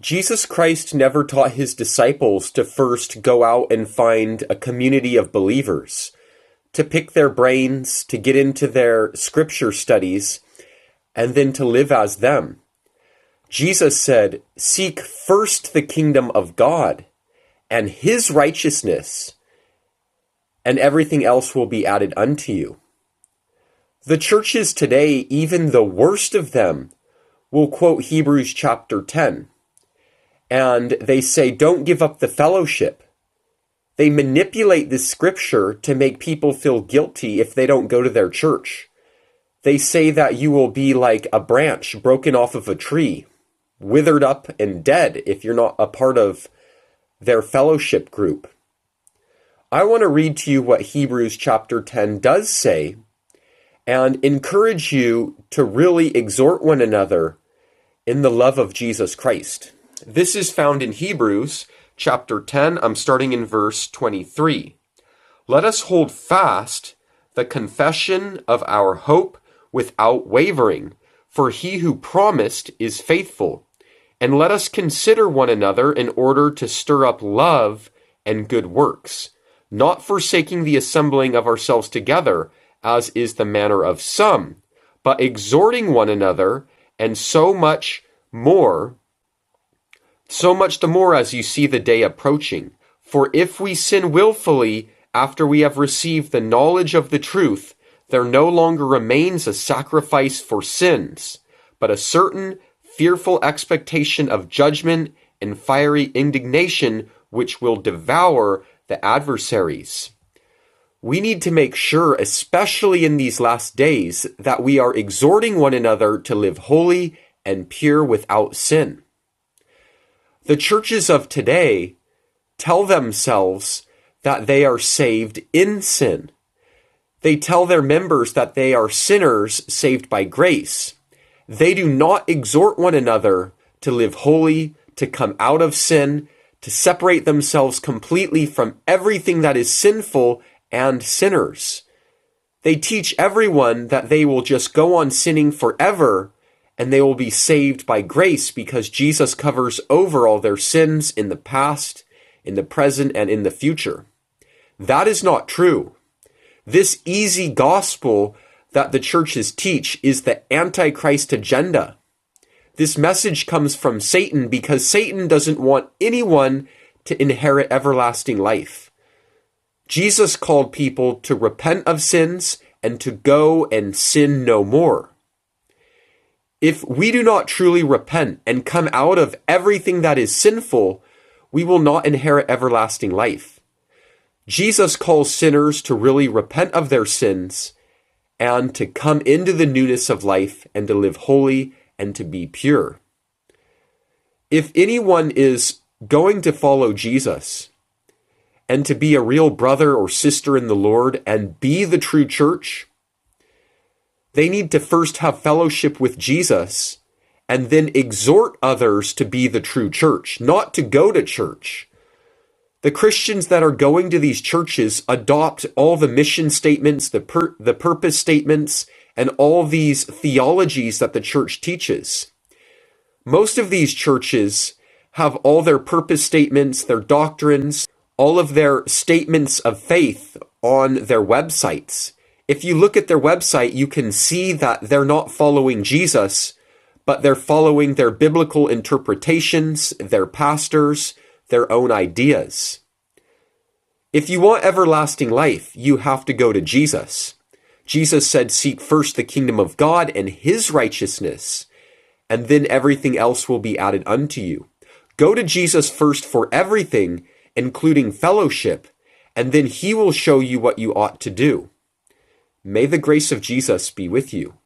Jesus Christ never taught his disciples to first go out and find a community of believers, to pick their brains, to get into their scripture studies, and then to live as them. Jesus said, "Seek first the kingdom of God and his righteousness, and everything else will be added unto you." The churches today, even the worst of them, will quote Hebrews chapter 10. And they say, don't give up the fellowship. They manipulate this scripture to make people feel guilty if they don't go to their church. They say that you will be like a branch broken off of a tree, withered up and dead if you're not a part of their fellowship group. I want to read to you what Hebrews chapter 10 does say and encourage you to really exhort one another in the love of Jesus Christ. This is found in Hebrews chapter 10. I'm starting in verse 23. Let us hold fast the confession of our hope without wavering, for he who promised is faithful. And let us consider one another in order to stir up love and good works, not forsaking the assembling of ourselves together, as is the manner of some, but exhorting one another, and so much the more as you see the day approaching. For if we sin willfully after we have received the knowledge of the truth, there no longer remains a sacrifice for sins, but a certain fearful expectation of judgment and fiery indignation which will devour the adversaries. We need to make sure, especially in these last days, that we are exhorting one another to live holy and pure without sin. The churches of today tell themselves that they are saved in sin. They tell their members that they are sinners saved by grace. They do not exhort one another to live holy, to come out of sin, to separate themselves completely from everything that is sinful and sinners. They teach everyone that they will just go on sinning forever and they will be saved by grace because Jesus covers over all their sins in the past, in the present, and in the future. That is not true. This easy gospel that the churches teach is the Antichrist agenda. This message comes from Satan because Satan doesn't want anyone to inherit everlasting life. Jesus called people to repent of sins and to go and sin no more. If we do not truly repent and come out of everything that is sinful, we will not inherit everlasting life. Jesus calls sinners to really repent of their sins and to come into the newness of life and to live holy and to be pure. If anyone is going to follow Jesus and to be a real brother or sister in the Lord and be the true church, they need to first have fellowship with Jesus and then exhort others to be the true church, not to go to church. The Christians that are going to these churches adopt all the mission statements, the purpose statements, and all these theologies that the church teaches. Most of these churches have all their purpose statements, their doctrines, all of their statements of faith on their websites. If you look at their website, you can see that they're not following Jesus, but they're following their biblical interpretations, their pastors, their own ideas. If you want everlasting life, you have to go to Jesus. Jesus said, seek first the kingdom of God and his righteousness, and then everything else will be added unto you. Go to Jesus first for everything, including fellowship, and then he will show you what you ought to do. May the grace of Jesus be with you.